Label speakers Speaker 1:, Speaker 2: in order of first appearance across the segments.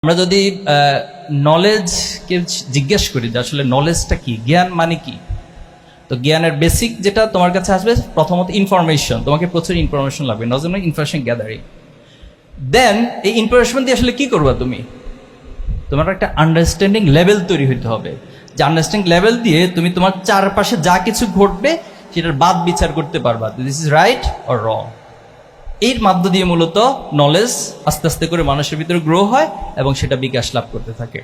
Speaker 1: আমরা যদি নলেজকে জিজ্ঞেস করি যে আসলে নলেজটা কি, জ্ঞান মানে কি, তো জ্ঞানের বেসিক যেটা তোমার কাছে আসবে প্রথমত ইনফরমেশন। তোমাকে প্রচুর ইনফরমেশন লাগবে, নট অনলি ইনফরমেশন গ্যাদারিং। দেন এই ইনফরমেশন দিয়ে আসলে কি করবা তুমি, তোমার একটা আন্ডারস্ট্যান্ডিং লেভেল তৈরি হতে হবে, যে আন্ডারস্ট্যান্ডিং লেভেল দিয়ে তুমি তোমার চারপাশে যা কিছু ঘটবে সেটার বাদ বিচার করতে পারবা, this is right or wrong. এর মাধ্য দিয়ে মূলত নলেজ আস্তে আস্তে করে মানুষের ভিতরে গ্রো হয় এবং সেটা বিকাশ লাভ করতে থাকে।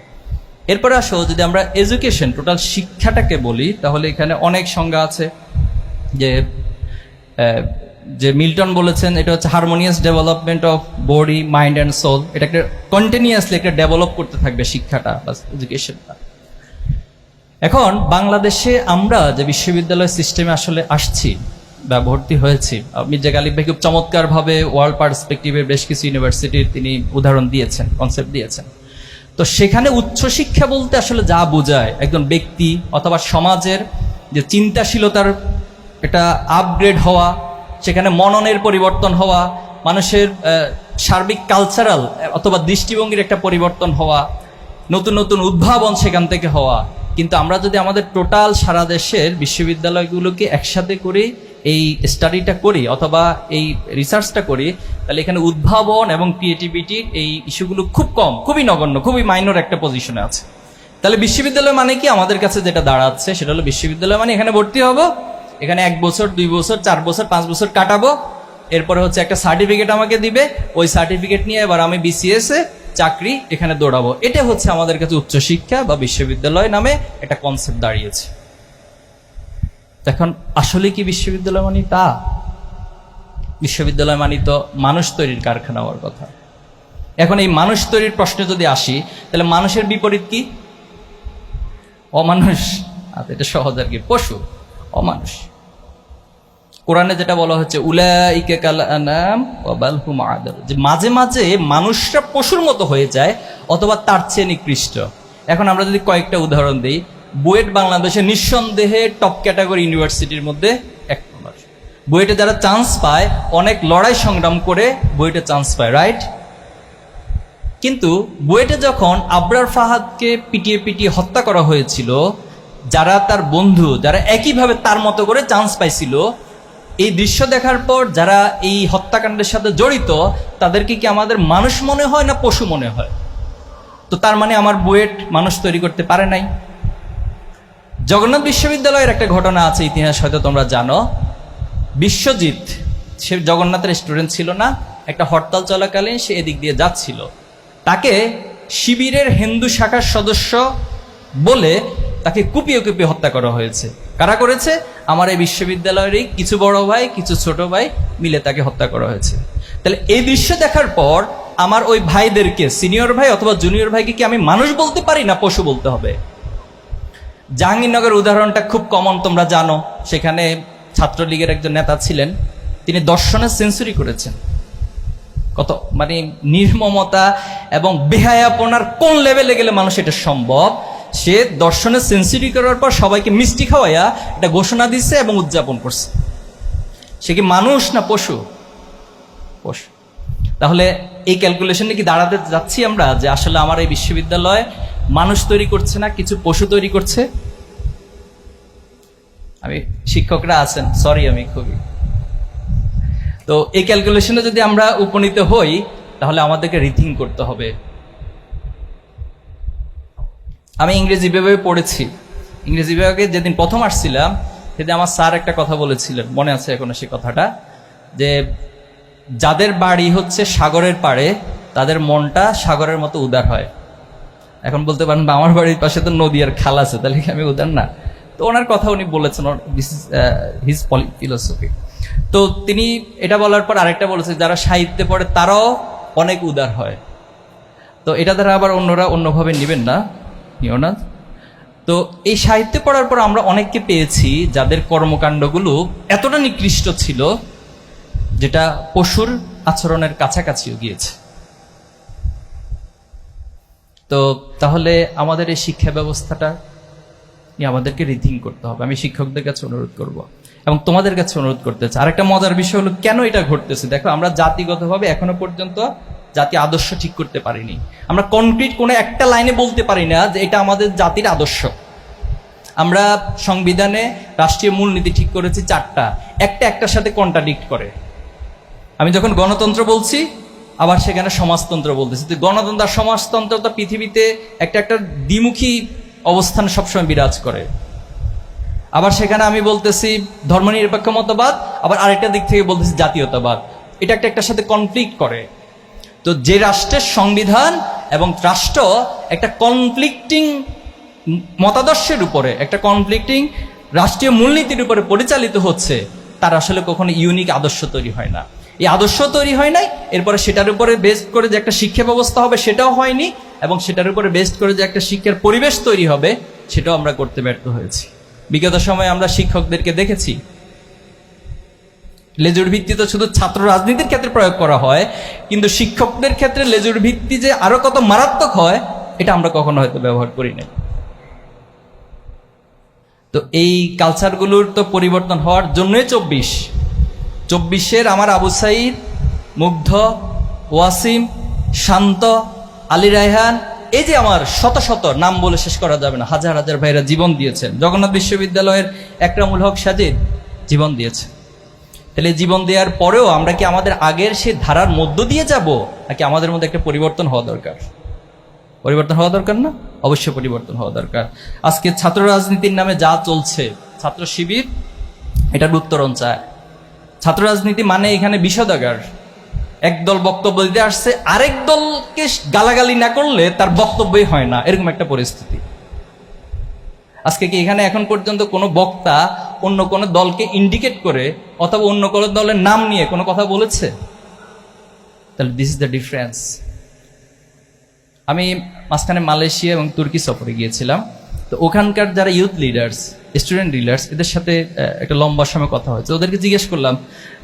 Speaker 1: এরপরে আসো, যদি আমরা এডুকেশন টোটাল শিক্ষাটাকে বলি, তাহলে এখানে অনেক সংজ্ঞা আছে। যে মিল্টন বলেছেন এটা হচ্ছে harmonious development of body, mind and soul. এটাকে কন্টিনিউয়াসলি একটা ডেভেলপ করতে থাকবে শিক্ষাটা বা এডুকেশনটা। এখন বাংলাদেশে আমরা যে বিশ্ববিদ্যালয় সিস্টেমে আসলে আসছি বা ভর্তি হয়েছি, মির্জা গালিব ভাই খুব চমৎকারভাবে ওয়ার্ল্ড পার্সপেক্টিভের বেশ কিছু ইউনিভার্সিটির তিনি উদাহরণ দিয়েছেন, কনসেপ্ট দিয়েছেন। তো সেখানে উচ্চশিক্ষা বলতে আসলে যা বোঝায়, একজন ব্যক্তি অথবা সমাজের যে চিন্তাশীলতার এটা আপগ্রেড হওয়া, সেখানে মননের পরিবর্তন হওয়া, মানুষের সার্বিক কালচারাল অথবা দৃষ্টিভঙ্গির একটা পরিবর্তন হওয়া, নতুন নতুন উদ্ভাবন সেখান থেকে হওয়া। কিন্তু আমরা যদি আমাদের টোটাল সারা দেশের বিশ্ববিদ্যালয়গুলোকে একসাথে করি, এই স্টাডিটা করি অথবা এই রিসার্চটা করি, তাহলে এখানে উদ্ভাবন এবং ক্রিয়েটিভিটির এই ইস্যুগুলো খুব কম, খুবই নগণ্য, খুবই মাইনর একটা পজিশনে আছে। তাহলে বিশ্ববিদ্যালয় মানে কি আমাদের কাছে যেটা দাঁড়াচ্ছে সেটা হলো, বিশ্ববিদ্যালয় মানে এখানে ভর্তি হব, এখানে 1 বছর 2 বছর 4 বছর 5 বছর কাটাবো, এরপরে হচ্ছে একটা সার্টিফিকেট আমাকে দিবে, ওই সার্টিফিকেট নিয়ে এবার আমি বিসিএস এ চাকরি এখানে দৌড়াবো। এটা হচ্ছে আমাদের কাছে উচ্চশিক্ষা বা বিশ্ববিদ্যালয় নামে একটা কনসেপ্ট দাঁড়িয়েছে। এখন আসলে কি বিশ্ববিদ্যালয় মানে তা? বিশ্ববিদ্যালয় মানে তো মানুষ তৈরির কারখানা হওয়ার কথা। এখন এই মানুষ তৈরির প্রশ্নে যদি আসি, তাহলে মানুষের বিপরীত কি? অমানুষ। আচ্ছা, এটা সহজ আর কি, পশু, অমানুষ। কোরআনে যেটা বলা হচ্ছে উলাইকা কাল আনাম ওয়া বাল হুম আদাল, যে মাঝে মাঝে মানুষরা পশুর মতো হয়ে যায় অথবা তার চেয়ে নিকৃষ্ট। এখন আমরা যদি কয়েকটা উদাহরণ দিই, বুয়েট বাংলাদেশের নিঃসন্দেহে টপ ক্যাটাগরি ইউনিভার্সিটির মধ্যে এক নম্বর। বুয়েটে যারা চান্স পায় অনেক লড়াই সংগ্রাম করে বুয়েটে চান্স পায়, রাইট? কিন্তু বুয়েটে যখন আবরার ফাহাদকে পিটিয়ে পিটিয়ে হত্যা করা হয়েছিল, যারা তার বন্ধু, যারা একইভাবে তার মতো করে চান্স পাইছিল, এই দৃশ্য দেখার পর যারা এই হত্যাকাণ্ডের সাথে জড়িত, তাদেরকে কি আমাদের মানুষ মনে হয় না পশু মনে হয়? তো তার মানে আমার বুয়েট মানুষ তৈরি করতে পারে নাই। জগন্নাথ বিশ্ববিদ্যালয়ের একটা ঘটনা আছে, ইতিহাস হয়তো তোমরা জানো। বিশ্বজিৎ, সে জগন্নাথের স্টুডেন্ট ছিল না, একটা হরতাল চলাকালীন সে এদিক দিয়ে যাচ্ছিল, তাকে শিবিরের হিন্দু শাখার সদস্য বলে তাকে কুপিয়ে কুপিয়ে হত্যা করা হয়েছে। কারা করেছে? আমার এই বিশ্ববিদ্যালয়েরই কিছু বড় ভাই, কিছু ছোট ভাই মিলে তাকে হত্যা করা হয়েছে। তাহলে এই দৃশ্য দেখার পর আমার ওই ভাইদেরকে, সিনিয়র ভাই অথবা জুনিয়র ভাইকে কি আমি মানুষ বলতে পারি না পশু বলতে হবে? জাহাঙ্গীরনগর উদাহরণটা খুব কমন, তোমরা জানো। সেখানে ছাত্রলীগের একজন নেতা ছিলেন, তিনি দর্শনে সেঞ্চুরি করেছেন। কত মানে নির্মমতা এবং বেহায়াপনার কোন লেভেলে গেলে মানুষ এটা সম্ভব? সে দর্শনে সেঞ্চুরি করার পর সবাইকে মিষ্টি খাওয়াইয়া এটা ঘোষণা দিচ্ছে এবং উদযাপন করছে। সে কি মানুষ না পশু? পশু। তাহলে এই ক্যালকুলেশনে কি দাঁড়াতে যাচ্ছি আমরা যে আসলে আমার এই বিশ্ববিদ্যালয় মানুষ তৈরি করছে না, কিছু পশু তৈরি করছে? আমি শিক্ষকরা আছেন, সরি, আমি খুবই তো এই ক্যালকুলেশনে যদি আমরা উপনীত হই, তাহলে আমাদেরকে রিথিং করতে হবে। আমি ইংরেজি বিভাগে পড়েছি। ইংরেজি বিভাগে যেদিন প্রথম আসছিলাম, সেদিন আমার স্যার একটা কথা বলেছিলেন, মনে আছে এখনো সেই কথাটা, যে যাদের বাড়ি হচ্ছে সাগরের পাড়ে, তাদের মনটা সাগরের মতো উদার হয়। এখন বলতে পারেন আমার বাড়ির পাশে তো নদী আর খাল আছে, তাহলে কি আমি উদার না? তো ওনার কথা উনি বলেছেন, দিস ইজ হিজ ফিলোসফি। তো তিনি এটা বলার পর আরেকটা বলেছে, যারা সাহিত্যে পড়ে তারাও অনেক উদার হয়। তো এটা দ্বারা আবার অন্যরা অন্যভাবে নেবেন না, নিও না। তো এই সাহিত্যে পড়ার পর আমরা অনেককে পেয়েছি যাদের কর্মকাণ্ডগুলো এতটা নিকৃষ্ট ছিল যেটা পশুর আচরণের কাছাকাছিও গিয়েছে। তো তাহলে আমাদের এই শিক্ষা ব্যবস্থাটা আমাদেরকে রিথিং করতে হবে। আমি শিক্ষকদের কাছে অনুরোধ করব এবং তোমাদের কাছে অনুরোধ করতে চাই। আরেকটা মজার বিষয় হলো কেন এটা ঘটতেছে। দেখো, আমরা জাতিগতভাবে এখনো পর্যন্ত জাতি আদর্শ ঠিক করতে পারিনি। আমরা কনক্রিট কোনো একটা লাইনে বলতে পারি না যে এটা আমাদের জাতির আদর্শ। আমরা সংবিধানে রাষ্ট্রীয় মূলনীতি ঠিক করেছি 4টা, একটার সাথে কন্ট্রাডিক্ট করে। আমি যখন গণতন্ত্র বলছি আবার সেখানে সমাজতন্ত্র বলতেছি। তো গণতন্ত্র আর সমাজতন্ত্র তো পৃথিবীতে একটা দ্বিমুখী অবস্থান সবসময় বিরাজ করে। আবার সেখানে আমি বলতেছি ধর্মনিরপেক্ষ মতবাদ, আবার আরেকটা দিক থেকে বলতেছি জাতীয়তাবাদ। এটা একটার সাথে কনফ্লিক্ট করে। তো যে রাষ্ট্রের সংবিধান এবং রাষ্ট্র একটা কনফ্লিক্টিং মতাদর্শের উপরে, একটা কনফ্লিক্টিং রাষ্ট্রীয় মূলনীতির উপরে পরিচালিত হচ্ছে, তার আসলে কখনো ইউনিক আদর্শ তৈরি হয় না। এই আদর্শ তৈরি হয় নাই, এরপরে সেটার উপরে বেস্ট করে যে একটা শিক্ষা ব্যবস্থা হবে সেটাও হয়নি, এবং সেটার উপরে বেস্ট করে যে একটা শিক্ষার পরিবেশ তৈরি হবে সেটাও আমরা করতে ব্যর্থ হয়েছি। বিগত সময়ে আমরা শিক্ষকদেরকে দেখেছি লেজুর ভিত্তি তো শুধু ছাত্র রাজনীতির ক্ষেত্রে প্রয়োগ করা হয়, কিন্তু শিক্ষকদের ক্ষেত্রে লেজুর ভিত্তি যে আরো কত মারাত্মক হয় এটা আমরা কখনো হয়তো ব্যবহার করি নাই। তো এই কালচারগুলোর তো পরিবর্তন হওয়ার জন্যই 24-এর আমার আবু সাইদ, মুগ্ধ, ওয়াসিম, শান্ত, আলী রায়হান, এই যে আমার শত শত নাম বলে শেষ করা যাবে না, হাজার হাজার ভাইরা জীবন দিয়েছেন। জগন্নাথ বিশ্ববিদ্যালয়ের একরামুল হক সাজিদ জীবন দিয়েছে। তাহলে জীবন দেওয়ার পরেও আমরা কি আমাদের আগের সেই ধারার মধ্য দিয়ে যাব, নাকি আমাদের মধ্যে একটা পরিবর্তন হওয়া দরকার? পরিবর্তন হওয়া দরকার না? অবশ্যই পরিবর্তন হওয়া দরকার। আজকে ছাত্র রাজনীতির নামে যা চলছে, ছাত্র শিবির এটার উত্তরণ চায়। ছাত্র রাজনীতি মানে এখানে বিষোদাগার। একদল বক্তব্য দিতে আসছে, আরেক দলকে গালাগালি না করলে তার বক্তব্যই হয় না, এরকম একটা পরিস্থিতি। আজকে কি এখানে এখন পর্যন্ত কোনো বক্তা অন্য কোনো দলকে ইন্ডিকেট করে অথবা অন্য কোনো দলের নাম নিয়ে কোনো কথা বলেছে? তাহলে দিস ইজ দ্য ডিফারেন্স। আমি মাঝখানে মালয়েশিয়া এবং তুর্কি সফরে গিয়েছিলাম। তো ওখানকার যারা ইউথ লিডার্স, স্টুডেন্ট লিডার্স, এদের সাথে একটা লম্বা সময় কথা হয়েছে। ওদেরকে জিজ্ঞেস করলাম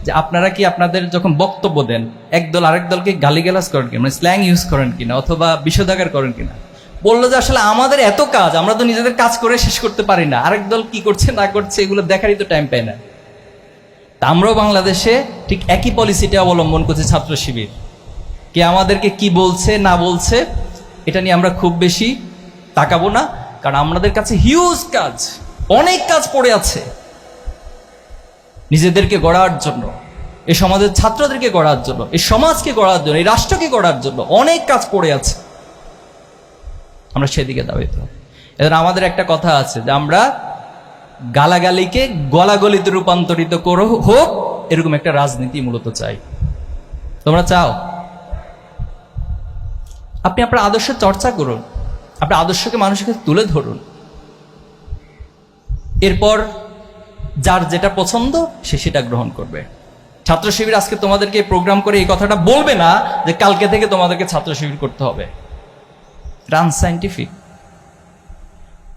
Speaker 1: যে আপনারা কি আপনাদের যখন বক্তব্য দেন এক দল আরেক দলকে গালিগালাজ করেন কিনা, মানে স্ল্যাং ইউজ করেন কিনা অথবা বিষোদাগার করেন কিনা? বললো যে আসলে আমাদের এত কাজ, আমরা তো নিজেদের কাজ করে শেষ করতে পারি না, আরেক দল কি করছে না করছে এগুলো দেখারই তো টাইম পাই না। তা আমরাও বাংলাদেশে ঠিক একই পলিসিটা অবলম্বন করছি ছাত্র শিবির। কে আমাদেরকে কি বলছে না বলছে এটা নিয়ে আমরা খুব বেশি তাকাবো না, কারণ আমাদের কাছে হিউজ কাজ, অনেক কাজ পড়ে আছে নিজেদেরকে গড়ার জন্য, এই সমাজের ছাত্রদেরকে গড়ার জন্য, এই সমাজকে গড়ার জন্য, এই রাষ্ট্রকে গড়ার জন্য অনেক কাজ পড়ে আছে। আমরা সেদিকে দাবিত। এবার আমাদের একটা কথা আছে যে আমরা গালাগালিকে গলাগলিতে রূপান্তরিত করো হোক, এরকম একটা রাজনীতি মূলত চাই। তোমরা চাও? আপনি আপনার আদর্শের চর্চা করুন, আপনার আদর্শকে মানুষের কাছে তুলে ধরুন, এরপর যার যেটা পছন্দ সে সেটা গ্রহণ করবে। ছাত্র শিবির আজকে তোমাদেরকে প্রোগ্রাম করে এই কথাটা বলবে না যে কালকে থেকে তোমাদেরকে ছাত্র শিবির করতে হবে। আনসাইন্টিফিক।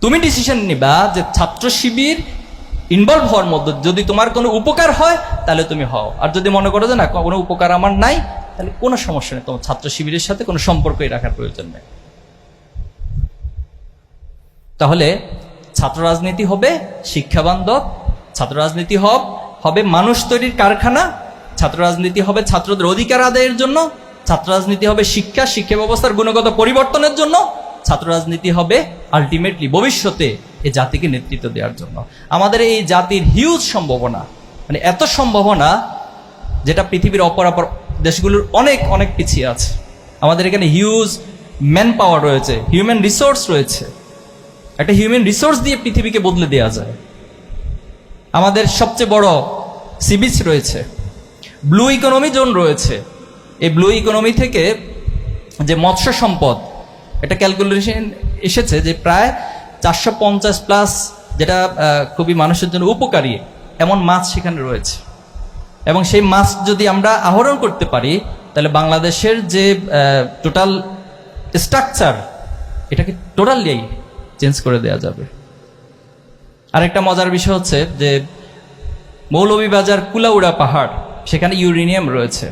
Speaker 1: তুমি ডিসিশন নিবা যে ছাত্র শিবির ইনভলভ হওয়ার মধ্যে যদি তোমার কোনো উপকার হয় তাহলে তুমি হও, আর যদি মনে করো যে না কোনো উপকার আমার নাই তাহলে কোনো সমস্যা নেই, তোমার ছাত্র শিবিরের সাথে কোনো সম্পর্কই রাখার প্রয়োজন নেই। তাহলে ছাত্র রাজনীতি হবে শিক্ষাবান্ধব, ছাত্র রাজনীতি হবে মানুষ তৈরির কারখানা, ছাত্র রাজনীতি হবে ছাত্রদের অধিকার আদায়ের জন্য, ছাত্র রাজনীতি হবে শিক্ষা ব্যবস্থার গুণগত পরিবর্তনের জন্য, ছাত্র রাজনীতি হবে আলটিমেটলি ভবিষ্যতে এই জাতিকে নেতৃত্ব দেওয়ার জন্য। আমাদের এই জাতির হিউজ সম্ভাবনা, মানে এত সম্ভাবনা যেটা পৃথিবীর অপর দেশগুলোর অনেক অনেক পিছিয়ে আছে। আমাদের এখানে হিউজ ম্যান পাওয়ার রয়েছে, হিউম্যান রিসোর্স রয়েছে। একটা হিউম্যান রিসোর্স দিয়ে পৃথিবীকে বদলে দেওয়া যায়। আমাদের সবচেয়ে বড় সি বিচ রয়েছে, ব্লু ইকোনমি জোন রয়েছে। এই ব্লু ইকোনমি থেকে যে মৎস্য সম্পদ, একটা ক্যালকুলেশন এসেছে যে প্রায় 450+ যেটা খুবই মানুষের জন্য উপকারী এমন মাছ সেখানে রয়েছে। এবং সেই মাছ যদি আমরা আহরণ করতে পারি তাহলে বাংলাদেশের যে টোটাল স্ট্রাকচার এটাকে টোটালি চেঞ্জ করে দেওয়া যাবে। আরেকটা মজার বিষয় হচ্ছে যে মৌলভীবাজার কুলাউড়া পাহাড়, সেখানে ইউরেনিয়াম রয়েছে।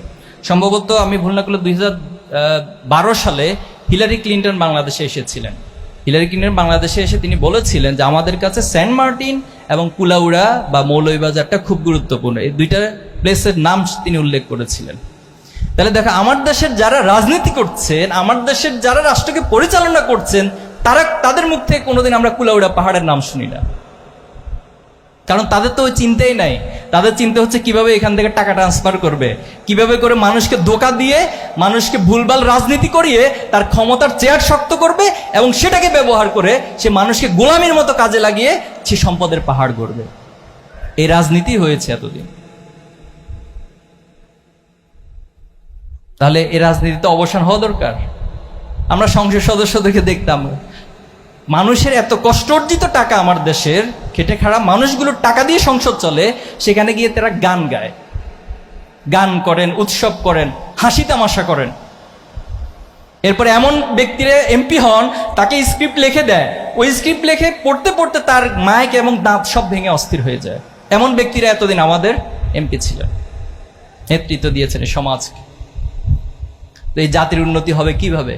Speaker 1: সম্ভবত আমি ভুল না করলে 2012 সালে হিলারি ক্লিন্টন বাংলাদেশে এসেছিলেন। হিলারি ক্লিন্টন বাংলাদেশে এসে তিনি বলেছিলেন যে আমাদের কাছে সেন্ট মার্টিন এবং কুলাউড়া বা মৌলভীবাজারটা খুব গুরুত্বপূর্ণ। এই দুইটা প্লেসের নাম তিনি উল্লেখ করেছিলেন। তাহলে দেখো, আমার দেশের যারা রাজনীতি করছেন, আমার দেশের যারা রাষ্ট্রকে পরিচালনা করছেন, তাদের মুখ থেকে কোনোদিন আমরা কুলাউড়া পাহাড়ের নাম শুনি না। কারণ তাদের তো ওই চিন্তাই নাই। তাদের চিন্তা হচ্ছে কিভাবে এখান থেকে টাকা ট্রান্সফার করবে, কিভাবে করে মানুষকে ধোঁকা দিয়ে, মানুষকে ভুলভাল রাজনীতি করিয়ে তার ক্ষমতার চেয়ার শক্ত করবে, এবং সেটাকে ব্যবহার করে সে মানুষকে গোলামির মতো কাজে লাগিয়ে সে সম্পদের পাহাড় গড়বে। এই রাজনীতি হয়েছে এতদিন। তাহলে এই রাজনীতিতে অবসান হওয়া দরকার। আমরা সংসদ সদস্যদেরকে দেখতাম, মানুষের এত কষ্ট অর্জিত টাকা, আমার দেশের খেটে খারাপ মানুষগুলোর টাকা দিয়ে সংসদ চলে, সেখানে গিয়ে তারা গান গায়, গান করেন, উৎসব করেন, হাসি তামাশা করেন। এরপরে এমন ব্যক্তিরা এমপি হন, তাকে স্ক্রিপ্ট লিখে দেয়, ওই স্ক্রিপ্ট লিখে পড়তে পড়তে তার মাইক এবং দাঁত সব ভেঙে অস্থির হয়ে যায়। এমন ব্যক্তিরা এতদিন আমাদের এমপি ছিলেন, নেতৃত্ব দিয়েছেন এই সমাজকে। তো এই জাতির উন্নতি হবে কিভাবে?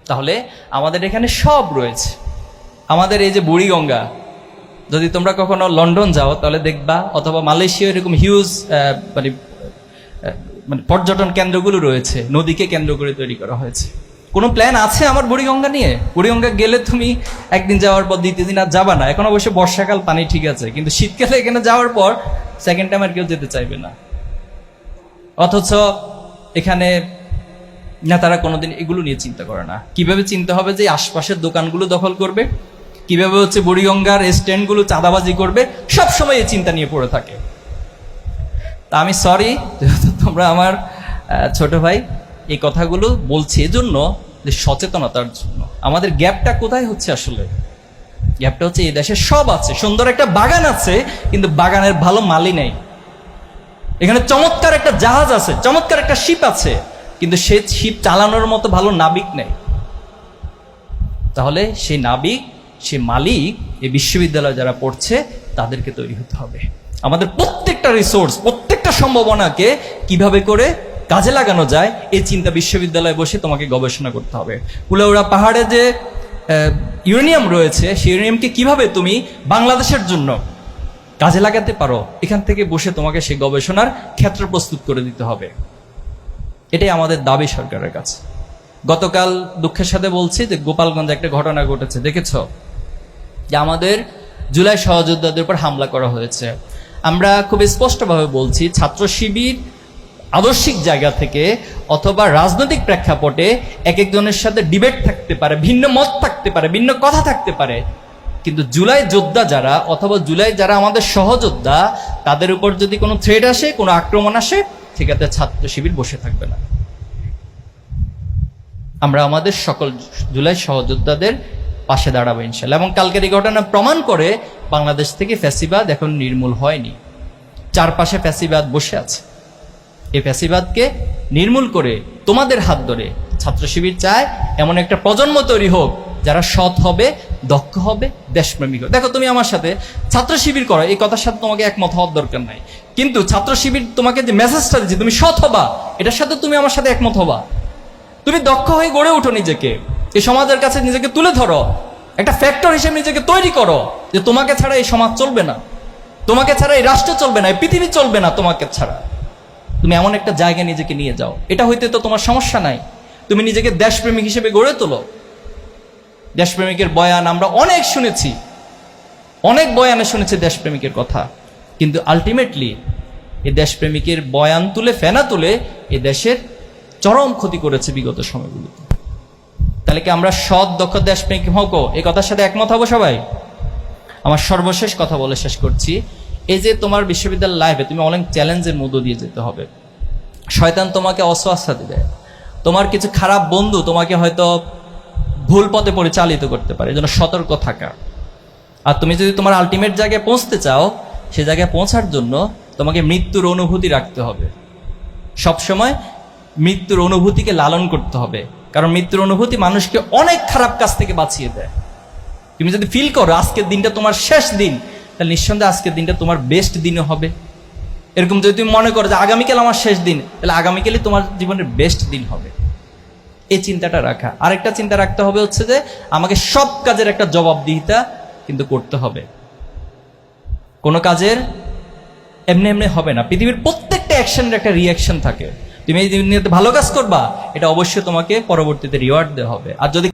Speaker 1: তাহলে আমাদের এখানে সব রয়েছে। আমাদের এই যে বুড়িগঙ্গা, যদি তোমরা কখনো লন্ডন যাও তাহলে দেখবা, অথবা মালয়েশিয়া, এরকম হিউজ মানে পর্যটন কেন্দ্রগুলো রয়েছে, নদীকে কেন্দ্র করে তৈরি করা হয়েছে। কোনো প্ল্যান আছে আমার বুড়িগঙ্গা নিয়ে? বুড়িগঙ্গা গেলে তুমি একদিন যাওয়ার পর দ্বিতীয় দিন আর যাবা না। এখন অবশ্যই বর্ষাকাল, পানি ঠিক আছে, কিন্তু শীতকালে এখানে যাওয়ার পর সেকেন্ড টাইম আর কেউ যেতে চাইবে না। অথচ এখানে নেতারা কোনোদিন এগুলো নিয়ে চিন্তা করে না। কিভাবে চিন্তা হবে যে আশপাশের দোকানগুলো দখল করবে, কিভাবে হচ্ছে বুড়িগঙ্গার স্ট্যান্ডগুলো চাঁদাবাজি করবে, সব সময় এই চিন্তা নিয়ে পড়ে থাকে। তা আমি সরি, তোমরা আমার ছোট ভাই, এই কথাগুলো বলছি এজন্য যে সচেতনতার জন্য। আমাদের গ্যাপটা কোথায় হচ্ছে আসলে? গ্যাপটা হচ্ছে এই দেশে সব আছে, সুন্দর একটা বাগান আছে, কিন্তু বাগানের ভালো মালি নেই। এখানে চমৎকার একটা জাহাজ আছে, চমৎকার একটা শিপ আছে, কিন্তু সে শিপ চালানোর মতো ভালো নাবিক নেই। তাহলে সেই নাবিক, সে মালিক, এই বিশ্ববিদ্যালয়ে যারা পড়ছে তাদেরকে তৈরি হতে হবে। আমাদের প্রত্যেকটা রিসোর্স, প্রত্যেকটা সম্ভাবনাকে কিভাবে করে কাজে লাগানো যায়, এই চিন্তা বিশ্ববিদ্যালয়ে বসে তোমাকে গবেষণা করতে হবে। কুলাউড়া পাহাড়ে যে ইউরেনিয়াম রয়েছে, সেই ইউরেনিয়ামকে কিভাবে তুমি বাংলাদেশের জন্য কাজে লাগাতে পারো, এখান থেকে বসে তোমাকে সেই গবেষণার ক্ষেত্র প্রস্তুত করে দিতে হবে। এটাই আমাদের দাবি সরকারের কাছে। গতকাল দুঃখের সাথে বলছি যে গোপালগঞ্জে একটা ঘটনা ঘটেছে, দেখেছ যে আমাদের জুলাই সহযোদ্ধাদের উপর হামলা করা হয়েছে। আমরা খুব স্পষ্টভাবে বলছি, ছাত্র শিবির আদর্শিক জায়গা থেকে অথবা রাজনৈতিক প্রেক্ষাপটে এক একজনের সাথে ডিবেট থাকতে পারে, ভিন্ন মত থাকতে পারে, ভিন্ন কথা থাকতে পারে, কিন্তু জুলাই যোদ্ধা যারা, অথবা জুলাই যারা আমাদের সহযোদ্ধা, তাদের উপর যদি কোনো থ্রেট আসে, কোনো আক্রমণ আসে, সেক্ষেত্রে ছাত্র শিবির বসে থাকবে না। আমরা আমাদের সকল জুলাই সহযোদ্ধাদের পাশে দাঁড়াবো ইনশাল্লাহ। এবং কালকের এই ঘটনা প্রমাণ করে বাংলাদেশ থেকে ফ্যাসিবাদ এখন নির্মূল হয়নি, চারপাশে ফ্যাসিবাদ বসে আছে। এই ফ্যাসিবাদকে নির্মূল করে তোমাদের হাত ধরে ছাত্র শিবির চায় এমন একটা প্রজন্ম তৈরি হোক যারা সৎ হবে, দক্ষ হবে, দেশপ্রেমিক হবে। দেখো, তুমি আমার সাথে ছাত্র শিবির করো, এই কথার সাথে তোমাকে একমত হওয়ার দরকার নাই, কিন্তু ছাত্র শিবির তোমাকে যে মেসেজটা দিচ্ছে, তুমি সৎ হবা, এটার সাথে তুমি আমার সাথে একমত হবা। তুমি দক্ষ হয়ে গড়ে ওঠো, নিজেকে এই সমাজের কাছে নিজেকে তুলে ধরো, একটা ফ্যাক্টর হিসেবে নিজেকে তৈরি করো, যে তোমাকে ছাড়া এই সমাজ চলবে না, তোমাকে ছাড়া এই রাষ্ট্র চলবে না, এই পৃথিবী চলবে না তোমাকে ছাড়া। তুমি এমন একটা জায়গায় নিজেকে নিয়ে যাও, এটা হইতে তো তোমার সমস্যা নাই। তুমি নিজেকে দেশপ্রেমিক হিসেবে গড়ে তোলো। দেশপ্রেমিকের বয়ান আমরা অনেক শুনেছি, অনেক বয়ানে শুনেছি দেশপ্রেমিকের কথা, কিন্তু আলটিমেটলি এই দেশপ্রেমিকের বয়ান তুলে, ফেনা তুলে এই দেশের চরম ক্ষতি করেছে বিগত সময়গুলোতে। তাহলে কি আমরা সৎ দক্ষ দেশপ্রেমিক হব? এই কথার সাথে একমত হবো সবাই? আমার সর্বশেষ কথা বলে শেষ করছি। এই যে তোমার বিশ্ববিদ্যালয় লাইফে তুমি অনেক চ্যালেঞ্জের মধ্য দিয়ে যেতে হবে। শয়তান তোমাকে অসুয়াস্থা দিবে, তোমার কিছু খারাপ বন্ধু তোমাকে হয়তো ভুল পথে পরিচালিত করতে পারে, এজন্য সতর্ক থাকা। আর তুমি যদি তোমার আলটিমেট জায়গায় পৌঁছতে চাও, সে জায়গায় পৌঁছার জন্য তোমাকে মৃত্যুর অনুভূতি রাখতে হবে। সবসময় মৃত্যুর অনুভূতিকে লালন করতে হবে, কারণ মৃত্যুর অনুভূতি মানুষকে অনেক খারাপ কাজ থেকে বাঁচিয়ে দেয়। তুমি যদি ফিল করো আজকের দিনটা তোমার শেষ দিন, তাহলে নিঃসন্দেহে আজকের দিনটা তোমার বেস্ট দিনও হবে। এরকম যদি তুমি মনে করো যে আগামীকাল আমার শেষ দিন, তাহলে আগামীকালই তোমার জীবনের বেস্ট দিন হবে। এই চিন্তাটা রাখা। আরেকটা চিন্তা রাখতে হবে হচ্ছে যে আমাকে সব কাজের একটা জবাবদিহিতা কিন্তু করতে হবে। কোনো কাজের এমনি এমনি হবে না। পৃথিবীর প্রত্যেকটা অ্যাকশনের একটা রিয়াকশন থাকে, তুমি এই দুনিয়াতে ভালো কাজ করবা, এটা অবশ্যই তোমাকে পরবর্তীতে রিওয়ার্ড দেওয়া হবে। আর যদি